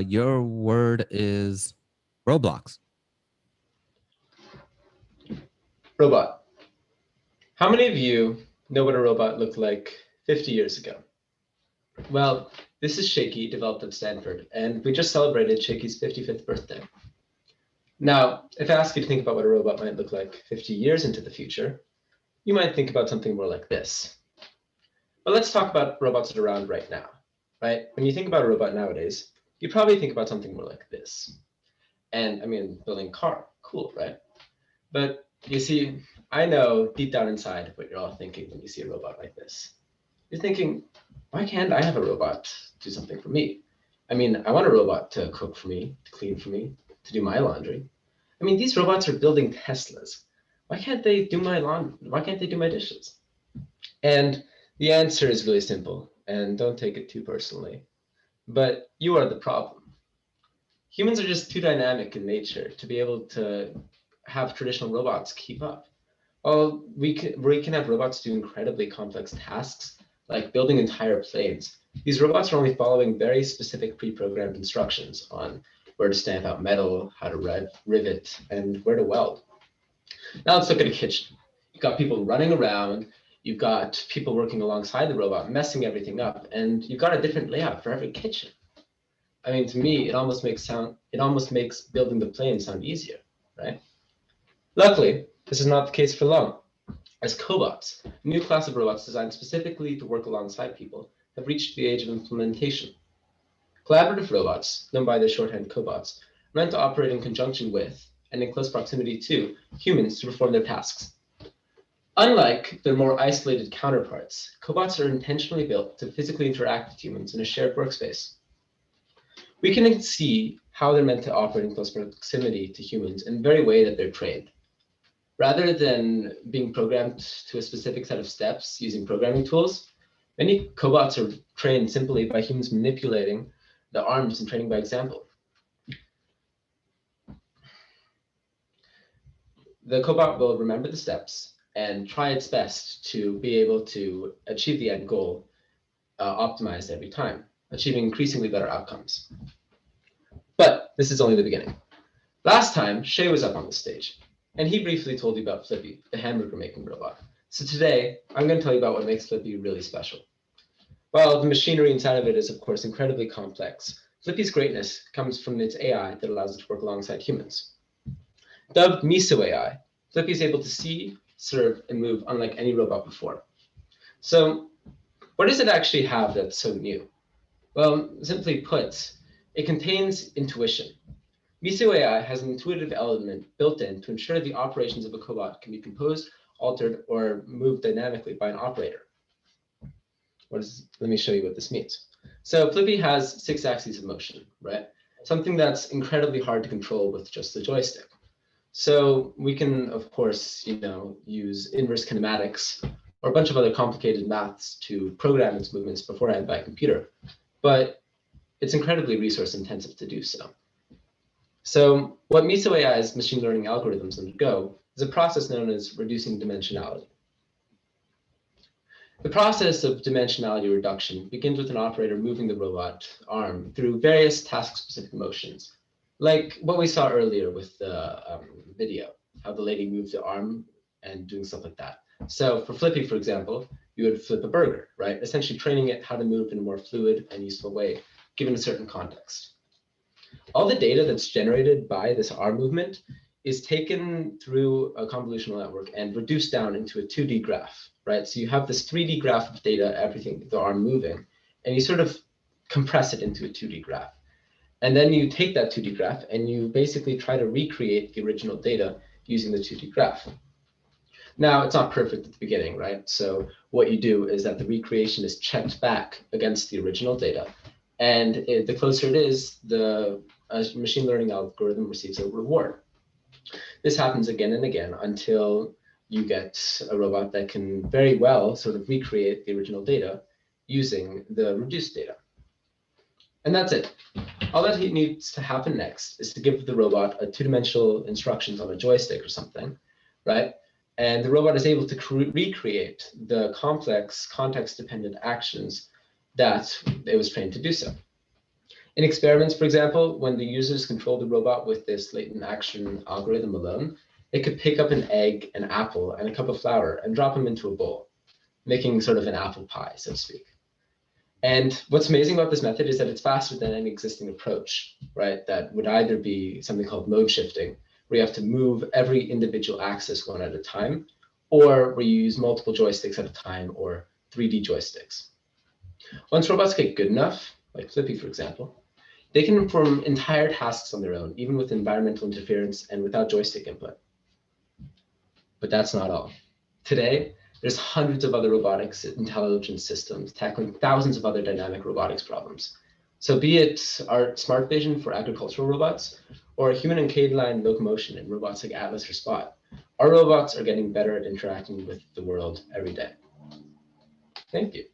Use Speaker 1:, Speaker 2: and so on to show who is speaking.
Speaker 1: Your word is Roblox.
Speaker 2: Robot. How many of you know what a robot looked like 50 years ago? Well, this is Shaky, developed at Stanford, and we just celebrated Shaky's 55th birthday. Now, if I ask you to think about what a robot might look like 50 years into the future, you might think about something more like this. But let's talk about robots that are around right now, right? When you think about a robot nowadays, you probably think about something more like this. And I mean, building a car, cool, right? But you see, I know deep down inside what you're all thinking when you see a robot like this. You're thinking, why can't I have a robot do something for me? I mean, I want a robot to cook for me, to clean for me, to do my laundry. I mean, these robots are building Teslas. Why can't they do my laundry? Why can't they do my dishes? And the answer is really simple, and don't take it too personally. But you are the problem. Humans are just too dynamic in nature to be able to have traditional robots keep up. Well, we can have robots do incredibly complex tasks, like building entire planes. These robots are only following very specific pre-programmed instructions on where to stamp out metal, how to rivet, and where to weld. Now let's look at a kitchen. You've got people running around, you've got people working alongside the robot, messing everything up, and you've got a different layout for every kitchen. I mean, to me, it almost makes building the plane sound easier, right? Luckily, this is not the case for long, as cobots, a new class of robots designed specifically to work alongside people, have reached the age of implementation. Collaborative robots, known by their shorthand cobots, are meant to operate in conjunction with and in close proximity to humans to perform their tasks. Unlike their more isolated counterparts, cobots are intentionally built to physically interact with humans in a shared workspace. We can see how they're meant to operate in close proximity to humans in the very way that they're trained. Rather than being programmed to a specific set of steps using programming tools, many cobots are trained simply by humans manipulating the arms and training by example. The cobot will remember the steps and try its best to be able to achieve the end goal optimized every time, achieving increasingly better outcomes. But this is only the beginning. Last time, Shay was up on the stage, and he briefly told you about Flippy, the hamburger making robot. So today, I'm going to tell you about what makes Flippy really special. While the machinery inside of it is, of course, incredibly complex, Flippy's greatness comes from its AI that allows it to work alongside humans. Dubbed Miso AI, Flippy is able to see, serve, and move unlike any robot before. So what does it actually have that's so new? Well, simply put, it contains intuition. Miso AI has an intuitive element built in to ensure the operations of a cobot can be composed, altered, or moved dynamically by an operator. Let me show you what this means. So Flippy has 6 axes of motion, right? Something that's incredibly hard to control with just the joystick. So we can, of course, use inverse kinematics or a bunch of other complicated maths to program its movements beforehand by a computer. But it's incredibly resource intensive to do so. So what Miso AI's machine learning algorithms undergo is a process known as reducing dimensionality. The process of dimensionality reduction begins with an operator moving the robot arm through various task-specific motions, like what we saw earlier with the video, how the lady moved the arm and doing stuff like that. So for Flippy, for example, you would flip a burger, right? Essentially training it how to move in a more fluid and useful way, given a certain context. All the data that's generated by this arm movement is taken through a convolutional network and reduced down into a 2D graph, right? So you have this 3D graph of data, everything, the arm moving, and you sort of compress it into a 2D graph. And then you take that 2D graph and you basically try to recreate the original data using the 2D graph. Now, it's not perfect at the beginning, right? So what you do is that the recreation is checked back against the original data. And the closer it is, the machine learning algorithm receives a reward. This happens again and again until you get a robot that can very well sort of recreate the original data using the reduced data. And that's it. All that needs to happen next is to give the robot a 2-dimensional instructions on a joystick or something, right? And the robot is able to recreate the complex context-dependent actions that it was trained to do so. In experiments, for example, when the users control the robot with this latent action algorithm alone, it could pick up an egg, an apple, and a cup of flour and drop them into a bowl, making sort of an apple pie, so to speak. And what's amazing about this method is that it's faster than any existing approach, right? That would either be something called mode shifting, where you have to move every individual axis one at a time, or where you use multiple joysticks at a time, or 3D joysticks. Once robots get good enough, like Flippy, for example, they can perform entire tasks on their own, even with environmental interference and without joystick input. But that's not all. Today, there's hundreds of other robotics intelligence systems tackling thousands of other dynamic robotics problems. So be it our smart vision for agricultural robots, or human and canine locomotion in robots like Atlas or Spot, our robots are getting better at interacting with the world every day. Thank you.